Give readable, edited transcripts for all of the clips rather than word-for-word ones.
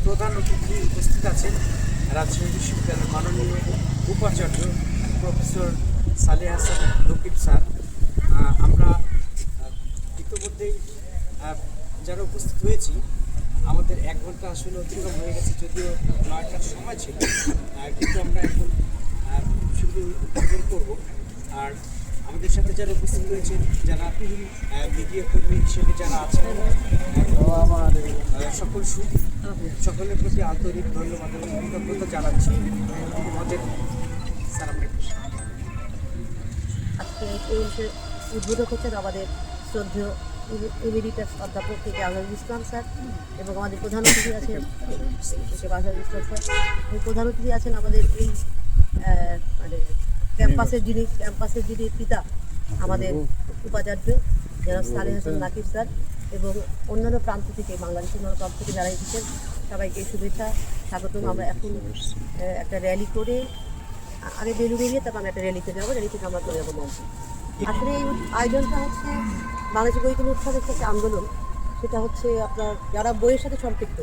প্রধান অতিথি উপস্থিত আছেন রাজশাহী বিশ্ববিদ্যালয়ের মাননীয় উপাচার্য প্রফেসর সালেহ হাসান রকিব স্যার। আমরা ইতিমধ্যেই যারা উপস্থিত হয়েছি, আমাদের 1 ঘন্টা আসলে অতিক্রম হয়ে গেছে, যদিও 9টার সময় ছিল, কিন্তু আমরা এখন শুধু উদ্বোধন করব। আর আমাদের সাথে যারা উপস্থিত হয়েছেন, যারা মিডিয়া কর্মী হিসেবে যারা আছেন, সকলের প্রতি আন্তরিক ধন্যবাদ এবং কৃতজ্ঞতা জানাচ্ছি। আমাদের স্যার, আজকে এই উদ্বোধক হচ্ছেন আমাদের শ্রদ্ধেয় ইমিডিটাস অধ্যাপক থেকে আজহারুল ইসলাম স্যার, এবং আমাদের প্রধান অতিথি আছেন আজহারুল ইসলাম স্যার, এবং প্রধান অতিথি আছেন আমাদের এই মানে ক্যাম্পাসের যিনি পিতা, আমাদের উপাচার্য জনাব সালেহ হাসান রাকিব স্যার, এবং অন্যান্য প্রান্ত থেকে, বাংলাদেশের অন্যান্য প্রান্ত থেকে যারা এসেছেন সবাইকে শুভেচ্ছা, স্বাগতম। আমরা এখন একটা র্যালি করে, আগে বেলুড়ে নিয়ে তারপর আমরা একটা র্যালিতে যাবো, র্যালি থেকে আমরা চলে যাবো মঞ্চে। আসলে এই আয়োজনটা হচ্ছে বাংলাদেশের বইগুলো উৎসবের একটা আন্দোলন। সেটা হচ্ছে আপনার যারা বইয়ের সাথে সম্পৃক্ত,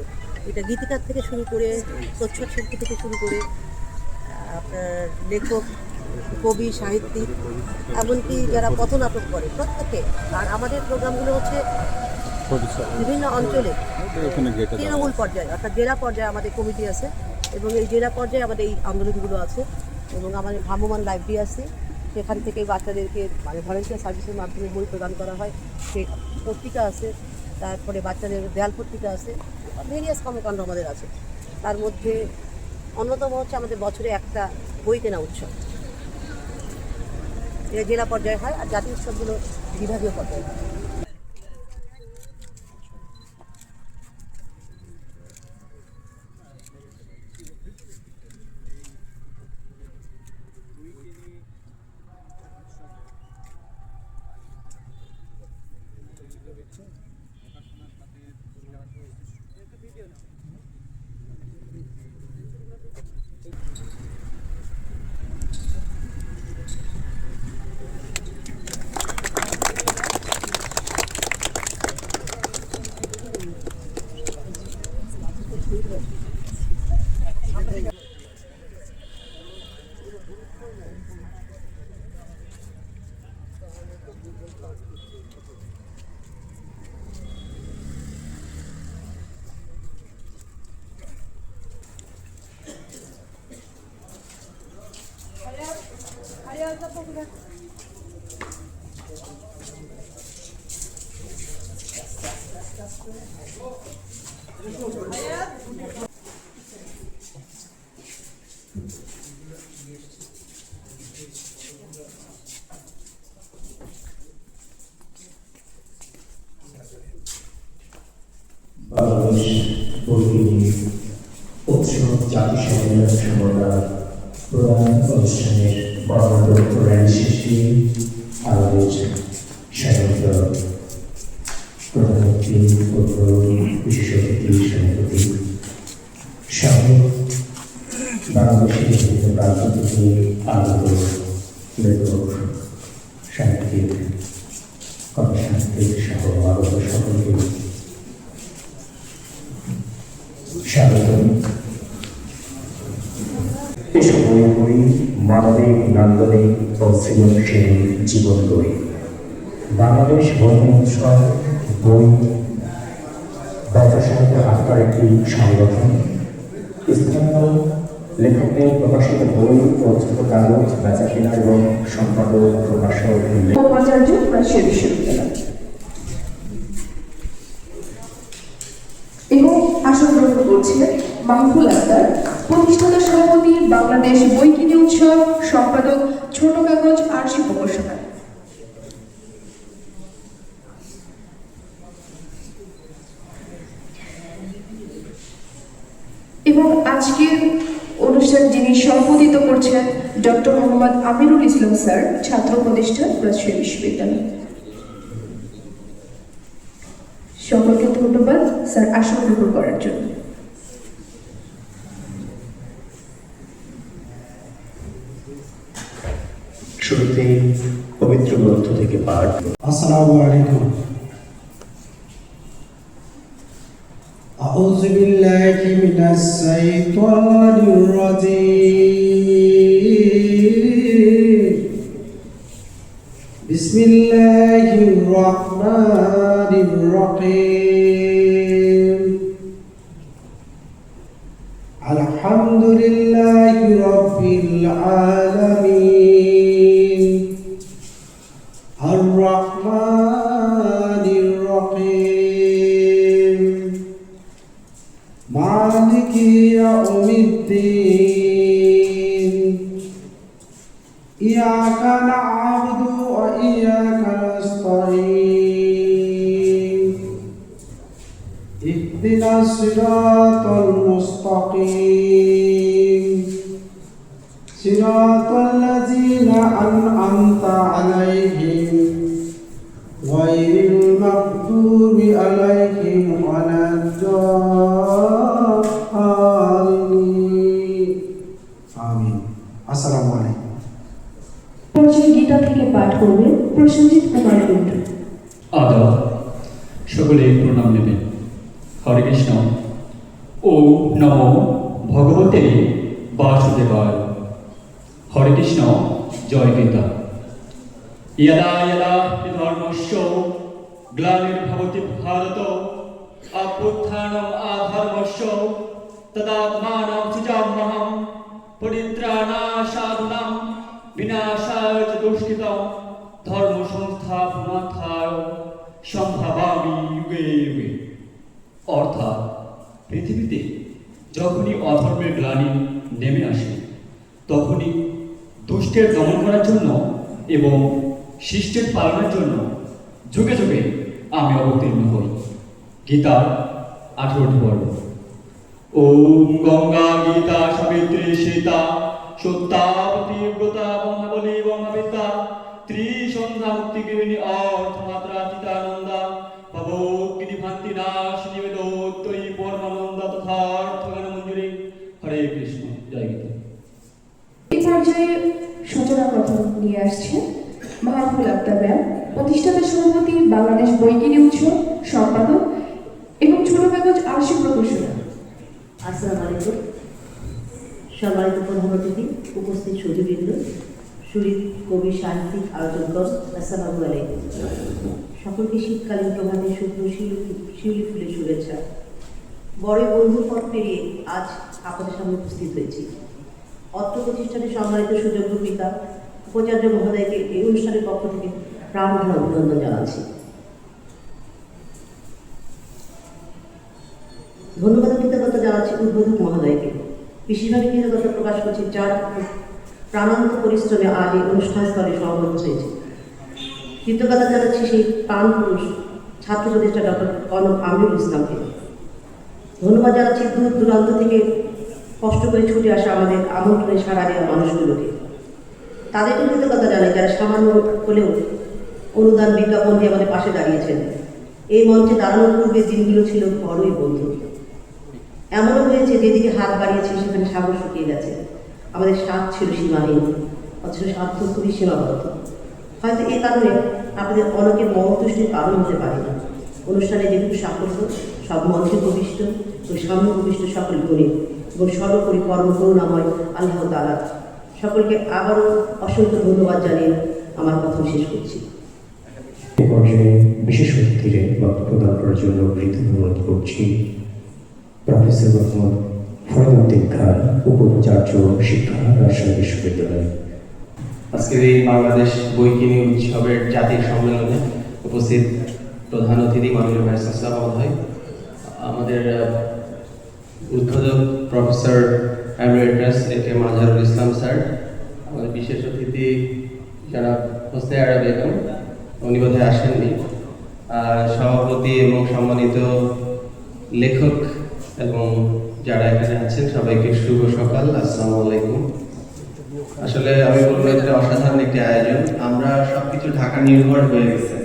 এটা গীতিকার থেকে শুরু করে প্রচ্ছদ শিল্পী থেকে শুরু করে আপনার লেখক, কবি, সাহিত্যিক, এমনকি যারা পথনাটক করে প্রত্যেকে। আর আমাদের প্রোগ্রামগুলো হচ্ছে বিভিন্ন অঞ্চলে তৃণমূল পর্যায়ে, অর্থাৎ জেলা পর্যায়ে আমাদের কমিটি আছে, এবং এই জেলা পর্যায়ে আমাদের এই আন্দোলনগুলো আছে, এবং আমাদের ভ্রাম্যমাণ লাইব্রেরি আছে, সেখান থেকে বাচ্চাদেরকে মানে ভলেন্টিয়ার সার্ভিসের মাধ্যমে বই প্রদান করা হয়। সেই পত্রিকা আছে, তারপরে বাচ্চাদের দেয়াল পত্রিকা আছে, ভেরিয়াস কর্মকাণ্ড আমাদের আছে। তার মধ্যে অন্যতম হচ্ছে আমাদের বছরে একটা বই কেনা উৎসব, এটা জেলা পর্যায়ে হয়, আর জাতীয় উৎসবগুলো বিভাগীয় পর্যায়ে হয়। বাংলাদেশ বইগুলি উৎসব জাতি সম্মেলন সমন্বয় প্রধান অনুষ্ঠানের বর্ণাঢ্য র্যালি সৃষ্টি আমাদের স্বাগত প্রধানমন্ত্রী বিশেষ অতিথি সভাপতি সহ বাংলাদেশের বিভিন্ন প্রান্ত থেকে আগত লেখক, সাহিত্যিক, কর্মসাহিত্যিক সহ আগত সকলকে স্বাগতম। বই মানবিক, নান্দনিক ও সৃজনশীল জীবন বই। বাংলাদেশ বই মহোৎসব বই ব্যবসায়িক আত্মার একটি সংগঠন। স্থানীয় লেখকদের প্রকাশিত বই ও ছোট কাগজ বেচা কেনা এবং সম্পাদক, প্রকাশক, উপাচার্য রাজশাহী বিশ্ববিদ্যালয় এবং আসন গ্রহণ করছে মাহফুল আক্তার, প্রতিষ্ঠাতা সভাপতি, বাংলাদেশ বইকিনি উৎসব, সম্পাদক, ছোট কাগজ আরশি প্রকাশনা। এবং আজকের অনুষ্ঠান যিনি সভাপতিত্ব করছেন ডক্টর মোহাম্মদ আমিরুল ইসলাম স্যার, ছাত্র প্রতিষ্ঠান রাজশাহী বিশ্ববিদ্যালয়। সকলকে ধন্যবাদ স্যার আসন গ্রহণ করার জন্য। শুরুতে পবিত্র গ্রন্থ থেকে পাঠ। আসসালামু আলাইকুম। أعوذ بالله من الشيطان الرجيم بسم الله الرحمن الرحيم الحمد لله رب العالمين الرحمن الرحيم مالك يوم الدين إياك نعبد وإياك نستعين اهدنا الصراط المستقيم صراط الذين أنعمت عليهم غير المغضوب عليهم ولا الضالين آمين السلام عليكم পর্যায়ে গীতা থেকে পাঠ করবেন প্রসেনজিৎ কুমার কুণ্ডু। আদাব, সকলে প্রণাম নেবেন। হরে কৃষ্ণ। ও নমো ভগবতে বাসুদেবায়। হরে কৃষ্ণ। জয় গীতা। यदा यदा हि धर्मस्य ग्लानिर्भवति भारत अभ्युत्थानम् अधर्मस्य तदात्मानं सृजाम्यहं परित्राणाय साधूनां विनाशाय च दुष्कृतं धर्म संस्थापनार्थाय সম্ভাবামি যুগে যুগে। অর্থাৎ পৃথিবীতে যখনই অধর্মের গ্লানি নেমে আসে তখনই দুষ্টের দমন করার জন্য এবং শিষ্টের পালনের জন্য যুগে যুগে আমি অবতীর্ণ হই। গীতার 18টি পর্ব। ওম গঙ্গা গীতা সাবিত্রী সীতা সত্যাবতী ব্রতা ব্রহ্মাবলী ব্রহ্মবিদ্যা ত্রিসন্ধ্যা মুক্তি গৃহিণী অর্থমাত্রা চিতানন্দা ভবগ্নি ভান্তি নাশিনী বেদোত্তয়ী পরমানন্দা তথার্থজ্ঞান মঞ্জুরি। হরে কৃষ্ণ। জয় গীতা। এই পর্যায়ে সূচনা কথা নিয়ে আসছেন মাহফুল আক্তার ম্যাম, প্রতিষ্ঠাতা সভাপতি, বাংলাদেশ বইকিনি উৎসব সম্পাদক এবং ছোট কাগজ আরশি প্রকাশনা। আসসালামু আলাইকুম। সম্মানিত প্রধান অতিথি, উপস্থিত সুধীবৃন্দ, সুরী, কবি, সাহিত্যিক, আলোচকগণ, আসসালামু আলাইকুম। সকলকে শীতকালীন প্রভাতে শুভ্র শিউলি ফুলের শুভেচ্ছা। বড় বন্ধুর পথ পেরিয়ে আজ আপনাদের সামনে উপস্থিত হয়েছি। অত্র প্রতিষ্ঠানের সম্মানিত সুযোগ্য পিতা উপাচার্য মহোদয়কে এই অনুষ্ঠানের পক্ষ থেকে প্রাণ ভরা অভিনন্দন জানাচ্ছি। ধন্যবাদ ও কৃতজ্ঞতা জানাচ্ছি উদ্বোধক মহোদয়কে। বিশেষভাবে কৃতজ্ঞতা প্রকাশ করছি যার প্রাণান্ত পরিশ্রমে আজ এই অনুষ্ঠান স্থলে সমাগত হয়েছে। কৃতজ্ঞতা জানাচ্ছি সেই প্রাণ পুরুষ ছাত্র প্রতিষ্ঠা ডক্টর কনক আমিরুল ইসলামকে। ধন্যবাদ জানাচ্ছি দূর দূরান্ত থেকে কষ্ট করে ছুটে আসা আমাদের আমন্ত্রণে সাড়া দেওয়া মানুষগুলোকে। তাদেরকে কৃতজ্ঞতা জানাই যারা সামান্য হলেও অনুদান বিজ্ঞাপন দিয়ে আমাদের পাশে দাঁড়িয়েছেন। এই মঞ্চে দাঁড়ানোর পূর্বে দিনগুলো ছিল বড়ই বন্ধু। এমনও হয়েছে যেদিকে হাত বাড়িয়েছে সেখানে সাগর শুকিয়ে গেছে। আমাদের স্বাদ ছিল সীমাহীন, অথচ স্বার্থ খুবই সীমাবদ্ধ। হয়তো এ কারণে আপনাদের অনেকের মনতুষ্টির কারণ হতে পারে না। অনুষ্ঠানে যেটুকু সাফল্য সব মঞ্চে প্রবিষ্ট ও সামনে প্রবিষ্ট সকল গুণী এবং সর্বোপরি কর্ম করুণাময় আল্লাহ তাআলা সকলকে আবারও অসংখ্য ধন্যবাদ জানিয়ে আমার কথা শেষ করছি। এ পর্যায়ে বিশেষ অতিথিরে বক্তব্য প্রদান করার জন্য প্রীতি অনুরোধ করছি প্রফেসর মোহাম্মদ ফরিদউদ্দিন খান, উপাচার্য শিক্ষা, রাজশাহী বিশ্ববিদ্যালয়। আজকের এই বাংলাদেশ বইকিনি উৎসবের জাতীয় সম্মেলনে উপস্থিত প্রধান অতিথি মাননীয় ভাইস চ্যান্সেলর মহোদয়, আমাদের উদ্বোধক professor emeritus A K. Mazharul Islam sir, আমাদের বিশেষ অতিথি জনাব হোসনে আরা বেগম, উনি বোধহয় আসেননি, সভাপতি এবং সম্মানিত লেখক এবং যারা এখানে আছেন সবাইকে শুভ সকাল, আসসালামু আলাইকুম। আসলে আমি বলবো এটা অসাধারণ একটি আয়োজন। আমরা সবকিছু ঢাকা নির্ভর হয়ে গেছে,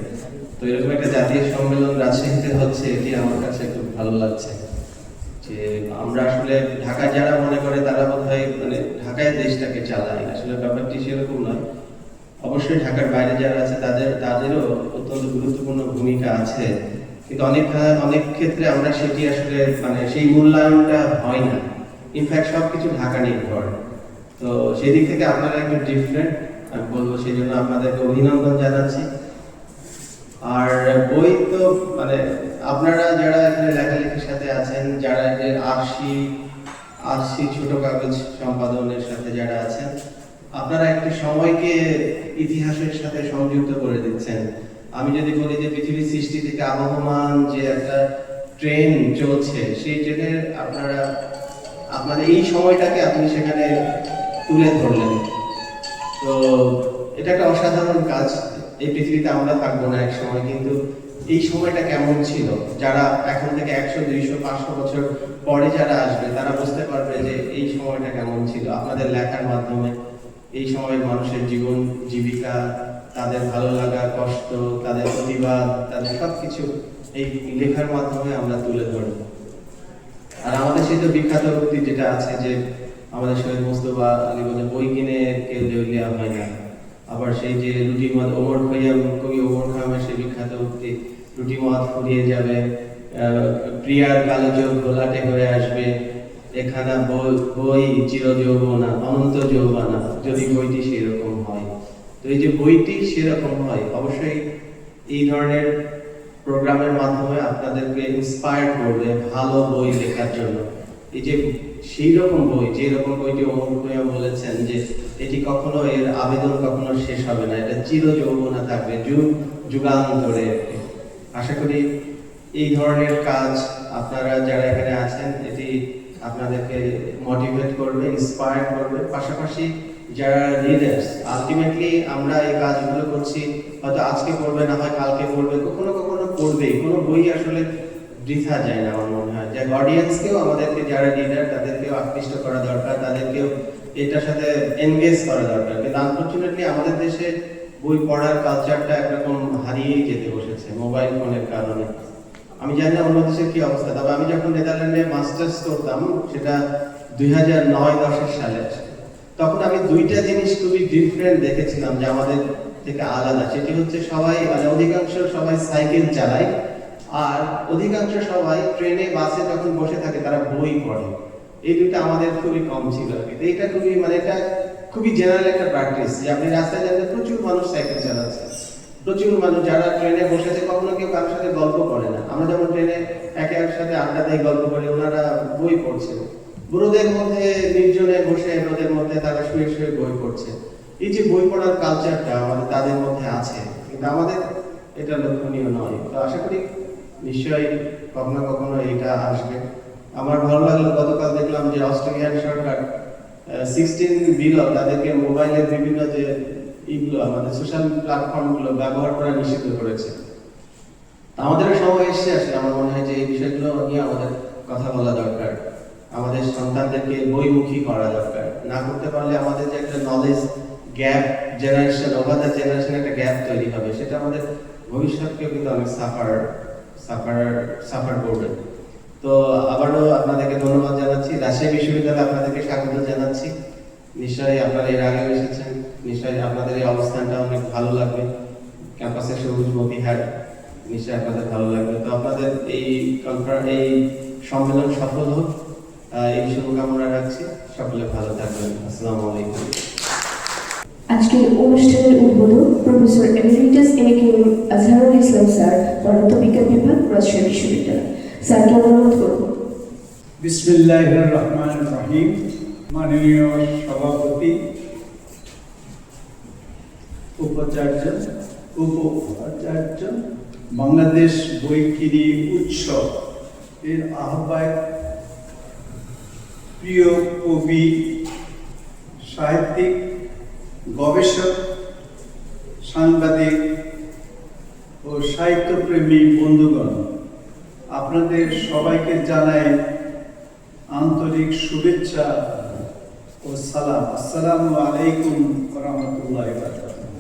তো এরকম একটা জাতীয় সম্মেলন রাজশাহীতে হচ্ছে, এটি আমার কাছে খুব ভালো লাগছে যে আমরা আসলে ঢাকা যারা মনে করে তারা বোধহয় মানে ঢাকায় দেশটাকে চালায়, আসলে ব্যাপারটি সেরকম নয়। অবশ্যই ঢাকার বাইরে যারা আছে তাদেরও অত্যন্ত গুরুত্বপূর্ণ ভূমিকা আছে কিন্তু অনেক ক্ষেত্রে আমরা সেটি আসলে মানে সেই মূল্যায়নটা হয় না। ইনফ্যাক্ট সবকিছু ঢাকা নির্ভর। তো সেদিক থেকে আপনারা একটু ডিফারেন্ট, আমি বলবো, সেই জন্য আপনাদেরকে অভিনন্দন জানাচ্ছি। আর বই তো মানে আপনারা যারা এখানে লেখালেখির সাথে আছেন, যারা যে আরসি ছোট কাগজ সম্পাদনের সাথে যারা আছেন, আপনারা একটি সময়কে ইতিহাসের সাথে সংযুক্ত করে দিচ্ছেন। আমি যদি বলি যে পৃথিবীর সৃষ্টি থেকে আবহমান যে একটা ট্রেন চলছে, সেই ট্রেনের আপনাদের এই সময়টাকে আপনি সেখানে তুলে ধরলেন। তো এটা একটা অসাধারণ কাজ। এই পৃথিবীতে আমরা থাকবো না এক সময়, কিন্তু এই সময়টা কেমন ছিল, যারা এখন থেকে 100, 200, 500 বছর পরে যারা আসবে তারা বুঝতে পারবে যে এই সময়টা কেমন ছিল। আপনাদের লেখার মাধ্যমে এই সময়ের মানুষের জীবন জীবিকা, তাদের ভালো লাগা, কষ্ট, তাদের প্রতিবাদ, তাদের সবকিছু এই লেখার মাধ্যমে আমরা তুলে ধরব। আর আমাদের সেই তো বিখ্যাত উক্তি যেটা আছে যে আমাদের শহীদ মুস্তফা আলী বলে, বই কিনে কেউ দেউলিয়া হয় না। আবার সেই যে রুটি মদ ওমর খৈয়াম, কবি ওমর খৈয়ামের সেই বিখ্যাত উক্তি, রুটি মদ ফুরিয়ে যাবে, প্রিয়ার কালো চোখ ঘোলাটে হয়ে আসবে, এখানা বই চির যৌবনা, অনন্ত যৌবনা, যদি বইটি সেরকম হয়। তো এই যে বইটি সেরকম হয়, অবশ্যই এই ধরনের প্রোগ্রামের মাধ্যমে আপনাদেরকে ইন্সপায়ার করবে ভালো বই লেখার জন্য। এই যে সেই রকম বই, যে রকম বইটি ওমর খৈয়াম বলেছেন যে এটি কখনো, এর আবেদন কখনো শেষ হবে না, এটা চির যৌবনা থাকবে যুগান্তরে। আশা করি এই ধরনের কাজ আপনারা যারা এখানে আছেন, এটি আপনাদেরকে মোটিভেট করবে, ইন্সপায়ার করবে। পাশাপাশি যারা রিডার্স, আলটিমেটলি আমরা এই কাজগুলো করছি, হয়তো আজকে পড়বে, না হয় কালকে পড়বে, কখনো কখনো পড়বেই। কোনো বই আসলে বৃথা যায় না আমার মনে হয়। যে অডিয়েন্সকেও আমাদেরকে, যারা রিডার তাদেরকেও আকৃষ্ট করা দরকার, তাদেরকেও এটার সাথে এনগেজ করা দরকার। কিন্তু আনফরচুনেটলি আমাদের দেশে বই পড়ার কালচারটা একরকম হারিয়েই যেতে বসেছে মোবাইল ফোনের কারণে। আমি জানি না অন্য দেশের কি অবস্থা, তবে আমি যখন নেদারল্যান্ডে মাস্টার্স করতাম, সেটা 2009-10 সালে, তখন আমি দুইটা জিনিস খুবই ডিফারেন্ট দেখেছিলাম যে আমাদের থেকে আলাদা। সেটি হচ্ছে সবাই, মানে অধিকাংশ সবাই সাইকেল চালায়, আর অধিকাংশ সবাই ট্রেনে বাসে যখন বসে থাকে তারা বই পড়ে। এই দুইটা আমাদের খুবই কম ছিল আর কি। এটা খুবই, মানে এটা খুবই জেনারেল একটা প্র্যাকটিস যে আপনি রাস্তায় যাতে প্রচুর মানুষ সাইকেল চালাচ্ছে, প্রচুর মানুষ যারা ট্রেনে বসেছে, কখনো কেউ কারোর সাথে গল্প করে না। আমরা যেমন ট্রেনে একে সাথে আড্ডা দিয়ে গল্প করি, ওনারা বই পড়ছে। বুড়োদের মধ্যে নির্জনে বসে রোদের মধ্যে তারা শুয়ে শুয়ে বই পড়ছে। এই যে বই পড়ার কালচারটা আমাদের তাদের মধ্যে আছে, কিন্তু আমাদের এটা লক্ষণীয় নয়। তো আশা করি নিশ্চয়ই কখনো কখনো এটা আসবে। আমার ভালো লাগলো, গতকাল দেখলাম যে অস্ট্রেলিয়ান সরকার 16 বিলো তাদেরকে মোবাইলের বিভিন্ন যে এইগুলো, আমাদের সোশ্যাল প্ল্যাটফর্মগুলো ব্যবহার করা নিষিদ্ধ করেছে। আমাদের সময় এসে আসলে আমার মনে হয় যে এই বিষয়গুলো নিয়ে আমাদের কথা বলা দরকার। আমাদের সন্তানদেরকে বইমুখী করা দরকার। না করতে পারলে আমাদের যে একটা knowledge gap, generation over the generation একটা গ্যাপ তৈরি হবে, সেটা আমাদের ভবিষ্যৎকেও কিন্তু অনেক সাফার করবে। তো আবারও আপনাদেরকে ধন্যবাদ জানাচ্ছি। রাজশাহী বিশ্ববিদ্যালয়ে আপনাদেরকে স্বাগত জানাচ্ছি। নিশ্চয়ই আপনারা এর আগেও এসেছেন, নিশ্চয়ই আপনাদের এই অবস্থানটা অনেক ভালো লাগবে। ক্যাম্পাসের সবুজ মতিহার নিশ্চয়ই আপনাদের ভালো লাগবে। তো আপনাদের এই সম্মেলন সফল হোক, এই শুভকামনা রাখছি। সকলে ভালো থাকবেন। আসসালামু আলাইকুম। আজকের অনুষ্ঠানের উদ্বোধক professor emeritus A.K.M. Azharul Islam sir, পদার্থবিজ্ঞান বিভাগ, রাজশাহী বিশ্ববিদ্যালয়। স্যারকে অনুরোধ করব। বিসমিল্লাহির রহমানির রহিম। মাননীয় সভাপতি, উপাচার্য, বাংলাদেশ বইকিনি উৎসব এর আহ্বায়ক, প্রিয় কবি, সাহিত্যিক, গবেষক, সাংবাদিক ও সাহিত্যপ্রেমী বন্ধুগণ, আপনাদের সবাইকে জানাই আন্তরিক শুভেচ্ছা ও সালাম। আসসালামু আলাইকুম ওয়া রাহমাতুল্লাহি ওয়া বারাকাতুহু।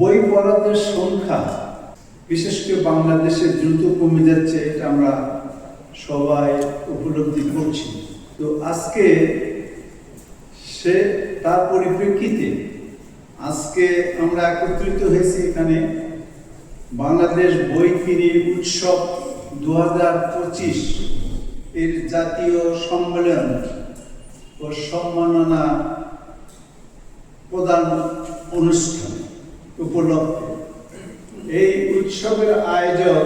বই পড়াদের সংখ্যা বিশেষ করে বাংলাদেশে দ্রুত কমে যাচ্ছে, এটা আমরা সবাই উপলব্ধি করছি। তো আজকে তার পরিপ্রেক্ষিতে আজকে আমরা একত্রিত হয়েছি এখানে বাংলাদেশ বইকিনি উৎসব 2025 এর জাতীয় সম্মেলন ও সম্মাননা প্রদান অনুষ্ঠান উপলক্ষে এই উৎসবের আয়োজক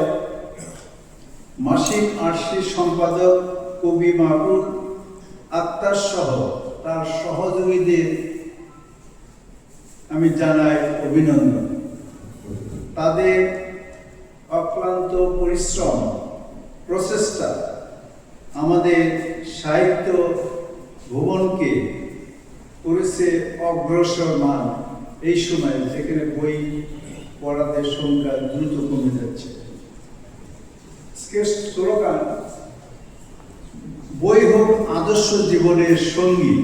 মাসিক আরশি সম্পাদক কবি মাহবুব আক্তার সহ তার সহযোগীদের আমি জানাই অভিনন্দন। তাদের অক্লান্ত পরিশ্রম প্রচেষ্টা আমাদের সাহিত্য ভুবনকে করেছে অগ্রসরমান এই সময় যেখানে বই পড়াদের সংখ্যা দ্রুত কমে যাচ্ছে। স্লোগান বই হোক আদর্শ জীবনের সঙ্গী।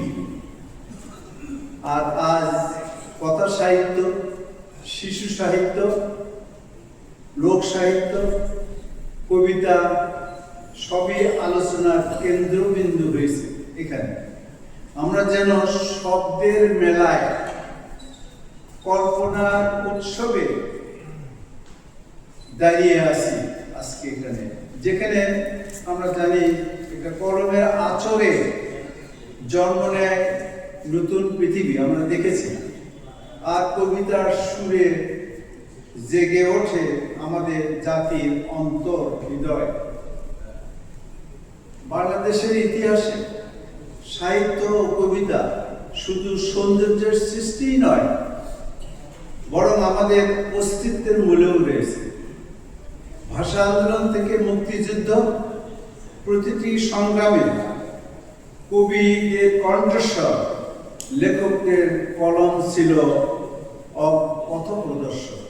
আর আজ কথা সাহিত্য, শিশু সাহিত্য, লোক সাহিত্য, কবিতা সবই আলোচনার কেন্দ্রবিন্দু হয়েছে। এখানে আমরা যেন শব্দের মেলায়, কল্পনার উৎসবে দাঁড়িয়ে আছি আজকে এখানে, যেখানে আমরা জানি এটা কলমের আঁচড়ে জন্ম নেয় নতুন পৃথিবী আমরা দেখেছি, আর কবিতার সুরে জেগে ওঠে আমাদের জাতির অন্তর হৃদয়। বাংলাদেশের ইতিহাসে সাহিত্য ও কবিতা শুধু সৌন্দর্যের সৃষ্টিই নয়, বরং আমাদের অস্তিত্বের মূলেও রয়েছে। ভাষা আন্দোলন থেকে মুক্তিযুদ্ধ, প্রতিটি সংগ্রামে কবিদের কণ্ঠস্বর, লেখকদের কলম ছিল পথপ্রদর্শক।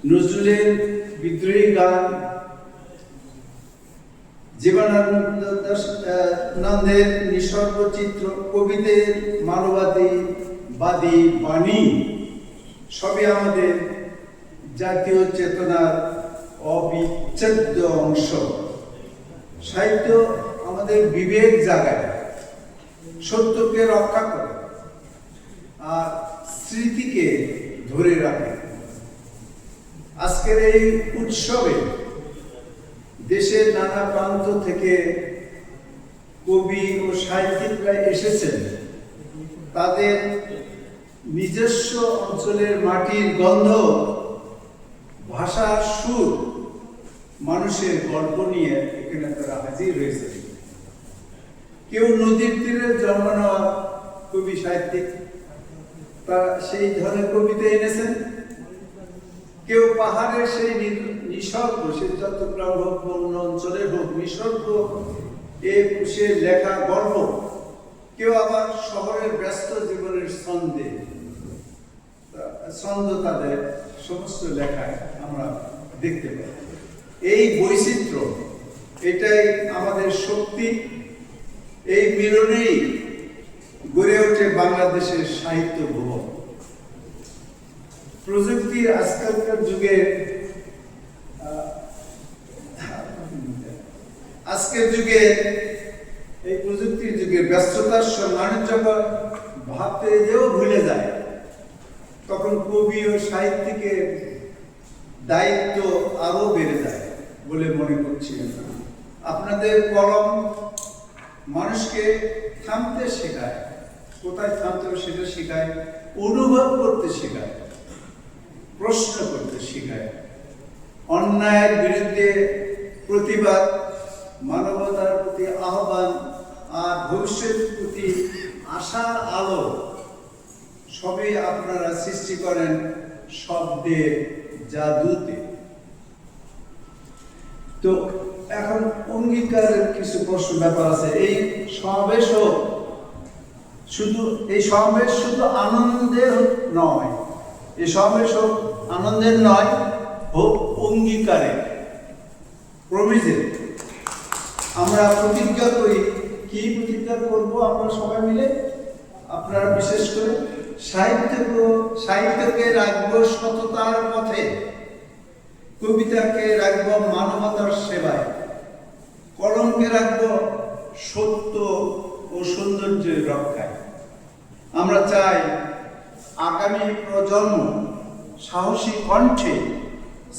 নজরুলের বিদ্রোহী গান, জীবনানন্দের নিসর্গ চিত্র, কবিদের মানবতাবাদী বাণী সবই আমাদের জাতীয় চেতনার অবিচ্ছেদ্য অংশ। সাহিত্য আমাদের বিবেক জাগায়, সত্যকে রক্ষা করে আর স্মৃতিকে ধরে রাখে। আজকের এই উৎসবে দেশের নানা প্রান্ত থেকে কবি ও সাহিত্যিকরা এসেছেন। তাদের নিজস্ব অঞ্চলের মাটির গন্ধ, ভাষার সুর, মানুষের গল্প নিয়ে এখানে তারা হাজির হয়েছে। কেউ নদীর তীরে জন্ম নেওয়া কবি সাহিত্যিক, তারা সেই ধরনের কবিতা এনেছেন। কেউ পাহাড়ের সেই নিসর্গ, সে চট্টগ্রাম হোক, অন্য অঞ্চলের হোক, নিসর্গ এ সে লেখা গল্প। কেউ আবার শহরের ব্যস্ত জীবনের ছন্দ তাদের সমস্ত লেখায় আমরা দেখতে পাই। এই বৈচিত্র্য, এটাই আমাদের শক্তি। এই মিলনেই গড়ে ওঠে বাংলাদেশের সাহিত্য ভুবন। প্রযুক্তির আজকালকার যুগে এই প্রযুক্তির যুগে ব্যস্ততার মানুষ যখন ভাবতে যেও ভুলে যায়, তখন কবি ও সাহিত্যিকের দায়িত্ব আরো বেড়ে যায় বলে মনে করছি। আপনাদের কলম মানুষকে থামতে শেখায়, কোথায় থামতে হবে সেটা শেখায়, অনুভব করতে শেখায়, প্রশ্ন করতে শেখায়, অন্যায়ের বিরুদ্ধে প্রতিবাদ, মানবতার প্রতি আহ্বান আর ভবিষ্যতের প্রতি আশার আলো সবই আপনারা সৃষ্টি করেন শব্দের জাদুতে। তো এখন অঙ্গীকারের কিছু প্রশ্ন ব্যাপার আছে। এই সমাবেশ শুধু আনন্দের নয়, এই সমাবেশ আনন্দের নয়, হোক অঙ্গীকারে, প্রমিজের। আমরা প্রতিজ্ঞা করি। কি প্রতিজ্ঞা করবো আমরা সবাই মিলে? আপনারা বিশেষ করে সাহিত্যকে রাখবো সততার পথে, কবিতাকে রাখবো মানবতার সেবায়, কলমকে রাখবো সত্য ও সৌন্দর্যের রক্ষায়। আমরা চাই আগামী প্রজন্ম সাহসী কণ্ঠে,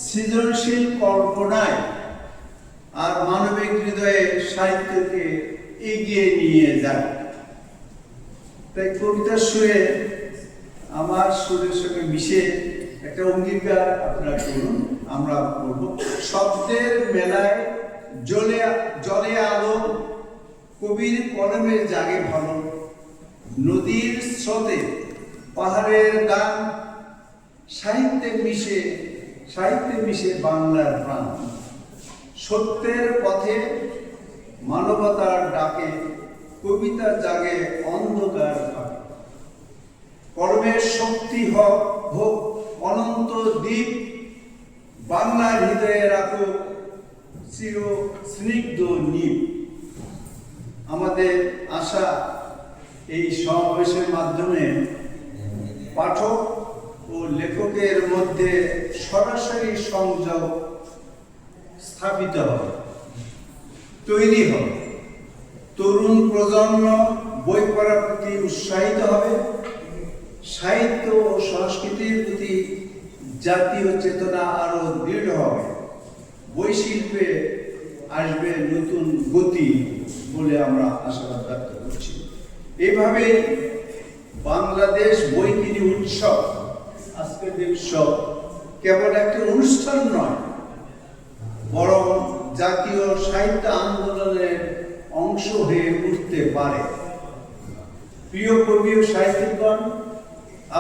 সৃজনশীল কল্পনায় আর মানবিক হৃদয়ে সাহিত্যকে এগিয়ে নিয়ে যায়। তাই কবিতার সুরে আমার সুরের সঙ্গে মিশে একটা অঙ্গীকার আপনারা করুন, আমরা করব। শব্দের মেলায় জলে আলো, কবির কলমে জাগে ভালো, নদীর স্রোতে পাহাড়ের গান, সাহিত্যে মিশে বাংলার প্রাণ। সত্যের পথে মানবতার ডাকে, কবিতা জাগে অন্ধকার ভাবে। কলমের শক্তি হোক অনন্ত দ্বীপ, বাংলার হৃদয়ে রাখো চির স্নিগ্ধ নীপ। আমাদের আশা এই সমাবেশের মাধ্যমে পাঠক ও লেখকের মধ্যে সরাসরি সংযোগ স্থাপিত হবে, তৈরি হবে। তরুণ প্রজন্ম বই পড়ার প্রতি উৎসাহিত হবে, সাহিত্য ও সংস্কৃতির প্রতি জাতীয় চেতনা আরো দৃঢ় হবে, বই শিল্পে আসবে নতুন গতি বলে আমরা আশাবাদ ব্যক্ত করছি। এইভাবে বাংলাদেশ বইকিনি উৎসব, আজকের যে উৎসব কেবল একটা অনুষ্ঠান নয়, বরং জাতীয় সাহিত্য আন্দোলনের অংশ হয়ে উঠতে পারে। প্রিয় কবি ও সাহিত্যিকগণ,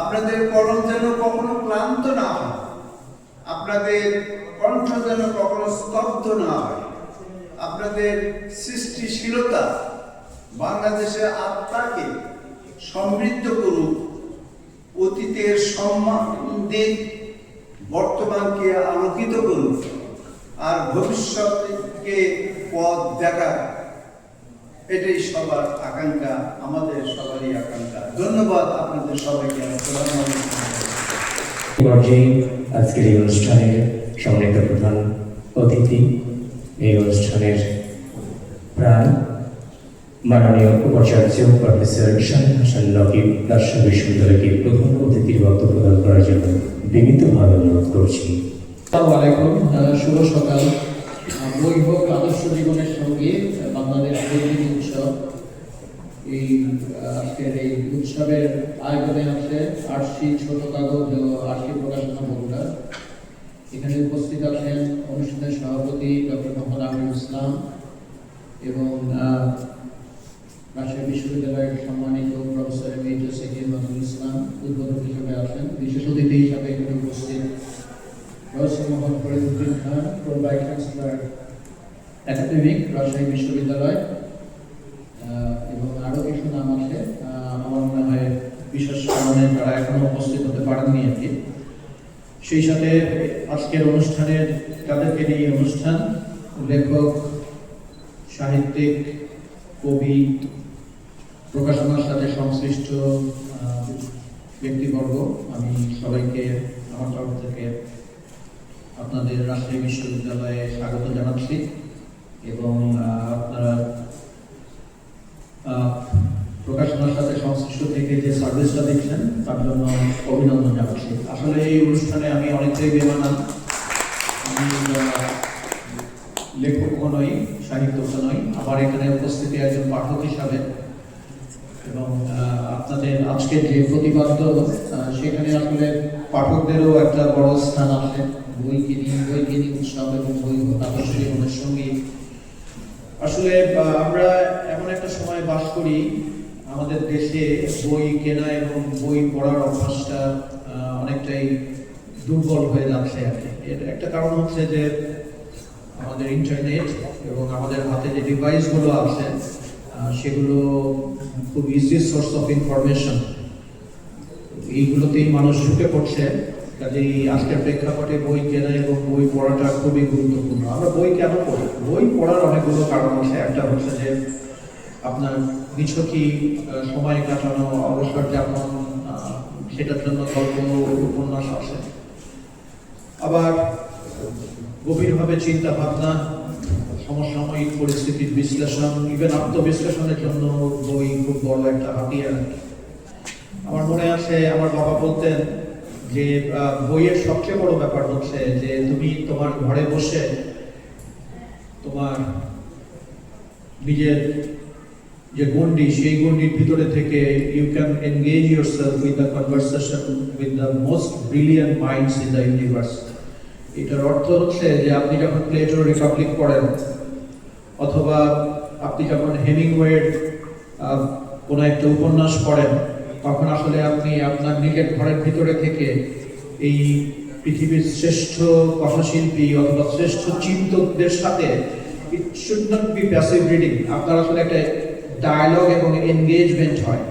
আপনাদের কলম যেন কখনো ক্লান্ত না হয়, আপনাদের কণ্ঠ যেন কখনো স্তব্ধ না হয়। আপনাদের সৃষ্টিশীলতা বাংলাদেশের আত্মাকে সমৃদ্ধ করুক, অতীতের সম্মান দিক, বর্তমানকে আলোকিত করুক, আর ভবিষ্যৎকে পথ দেখাক। এটাই সবার আকাঙ্ক্ষা, আমাদের সবারই আকাঙ্ক্ষা। ধন্যবাদ আপনাদের সবাইকে। পর্যায়ে আজকের এই অনুষ্ঠানের সম্মানিত প্রধান অতিথি, এই অনুষ্ঠানের প্রাণ মাননীয় উপাচার্য প্রফেসর সালেহ হাসান নকিব রাজশাহী বিশ্ববিদ্যালয়কে প্রধান অতিথির বক্তব্য প্রদান করার জন্য বিনীতভাবে অনুরোধ করছি। আসসালামু আলাইকুম, শুভ সকাল। বই হোক আদর্শ জীবনের সঙ্গে বাংলাদেশ বইকিনি উৎসব, এই আজকের এই উৎসবের আয়োজনে আছে আরশি ছোট কাগজ ও আরশি প্রকাশনা বগুড়া। এখানে উপস্থিত আছেন অনুষ্ঠানের সভাপতি ডক্টর মোহাম্মদ আমিরুল ইসলাম এবং রাজশাহী বিশ্ববিদ্যালয়ের সম্মানিত প্রফেসর এমএইচএস নজরুল ইসলাম উদ্বোধক হিসেবে আছেন। বিশেষ অতিথি হিসাবে এখানে উপস্থিত professor Mohammad Fariduddin Khan, pro vice chancellor academic Rajshahi বিশ্ববিদ্যালয়, এবং আরও কিছু নাম আছে আমার মনে হয় বিশেষ কারণে তারা এখনো উপস্থিত হতে পারেননি আর কি। সেই সাথে আজকের অনুষ্ঠানের তাদেরকে নিয়ে অনুষ্ঠান, লেখক, সাহিত্যিক, কবি, প্রকাশনার সাথে সংশ্লিষ্ট ব্যক্তিবর্গ, আমি সবাইকে আমার তরফ থেকে আপনাদের রাজশাহী বিশ্ববিদ্যালয়ে স্বাগত জানাচ্ছি এবং আপনারা প্রকাশনার সাথে সংশ্লিষ্ট থেকে যে সার্ভিসটা দিচ্ছেন তার জন্য অভিনন্দন জানাচ্ছি। আসলে এই অনুষ্ঠানে আমি অনেকটাই বেমানান, আমি লেখকও নই, সাহিত্যকও নই, আমার এখানে উপস্থিতি একজন পাঠক হিসাবে। এবং আপনাদের আজকের যে প্রতিপাদ্য সেখানে আসলে পাঠকদেরও একটা বড় স্থান আছে। বইকিনি উৎসব এবং বই আদর্শ জীবনের সঙ্গে আসলে আমরা এমন একটা সময় বাস করি, আমাদের দেশে বই কেনা এবং বই পড়ার অভ্যাসটা অনেকটাই দুর্বল হয়ে যাচ্ছে আর কি। এর একটা কারণ হচ্ছে যে আমাদের ইন্টারনেট এবং আমাদের হাতে যে ডিভাইসগুলো আছে সেগুলো খুব ইজি সোর্স অফ ইনফরমেশন, এইগুলোতেই মানুষ ঢুকে পড়ছে। কাজেই আজকের প্রেক্ষাপটে বই কেনা এবং বই পড়াটা খুবই গুরুত্বপূর্ণ। আমরা বই কেন পড়ি? বই পড়ার অনেকগুলো কারণ আছে। একটা হচ্ছে যে আপনার নিছকই সময় কাটানো, অবসর যাপন, সেটার জন্য গল্প উপন্যাস আছে। আবার গভীরভাবে চিন্তা ভাবনা, সমসাময়িক পরিস্থিতির বিশ্লেষণ, ইভেন আত্মবিশ্লেষণের জন্য বই খুব বড় একটা হাতিয়ার। আমার মনে আছে আমার বাবা বলতেন যে বইয়ের সবচেয়ে বড় ব্যাপার হচ্ছে যে তুমি তোমার ঘরে বসে তোমার নিজের যে গণ্ডি, সেই গণ্ডির ভিতরে থেকে you can engage yourself with the conversation with the most brilliant minds in the universe. এটার অর্থ হচ্ছে যে আপনি যখন প্লেটো রিপাবলিক পড়েন, অথবা আপনি যখন হেমিংওয়ের কোনো একটা উপন্যাস পড়েন, তখন আসলে আপনি আপনার নিজের ঘরের ভিতরে থেকে এই পৃথিবীর শ্রেষ্ঠ কথাশিল্পী অথবা শ্রেষ্ঠ চিন্তকদের সাথে it should not be passive reading, আপনার আসলে একটা ডায়ালগ এবং এনগেজমেন্ট হয়।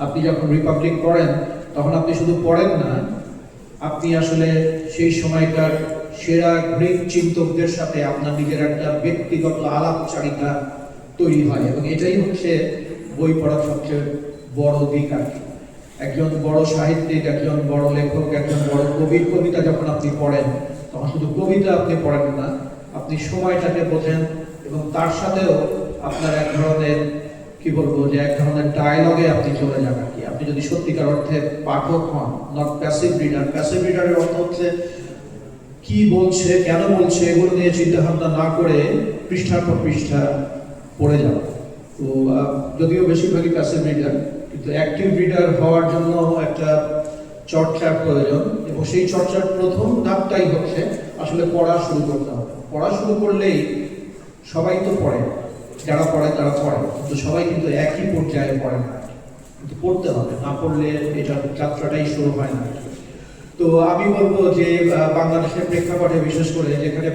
আপনি যখন রিপাবলিক পড়েন তখন আপনি শুধু পড়েন না, আপনি আসলে সেই সময়কার সেরা গ্রিক চিন্তকদের সাথে আপনার নিজের একটা ব্যক্তিগত আলাপচারিতা তৈরি হয়, এবং এটাই হচ্ছে বই পড়ার সবচেয়ে বড় দিক আর কি। একজন বড় সাহিত্যিক, একজন বড় লেখক, একজন বড় কবির কবিতা যখন আপনি পড়েন, তখন শুধু কবিতা আপনি পড়েন না, আপনি সময়টাকে বোঝেন, এবং তার সাথেও আপনার এক ধরনের কি বলবো যে এক ধরনের ডায়ালগে আপনি চলে যান আর কি। আপনি যদি সত্যিকার অর্থে পাঠক হন, নট প্যাসিভ রিডার। প্যাসিভ রিডারের অর্থ হচ্ছে কি বলছে, কেন বলছে, এগুলো নিয়ে চিন্তা ভাবনা না করে পৃষ্ঠার পর পৃষ্ঠা পড়ে যাওয়া। তো যদিও বেশিরভাগই প্যাসিভ রিডার, কিন্তু অ্যাক্টিভ রিডার হওয়ার জন্য একটা চর্চার প্রয়োজন, এবং সেই চর্চার প্রথম ধাপটাই হচ্ছে আসলে পড়া শুরু করতে হবে। পড়া শুরু করলেই সবাই তো পড়ে, যারা পড়ে তারা পড়ে, কিন্তু সবাই কিন্তু একই পর্যায়ে পড়ে না, কিন্তু পড়তে হবে, না পড়লে এটা যাত্রাটাই শুরু হয় না। তো আমি বলবো যে বাংলাদেশের প্রেক্ষাপটে বিশেষ করে যেখানে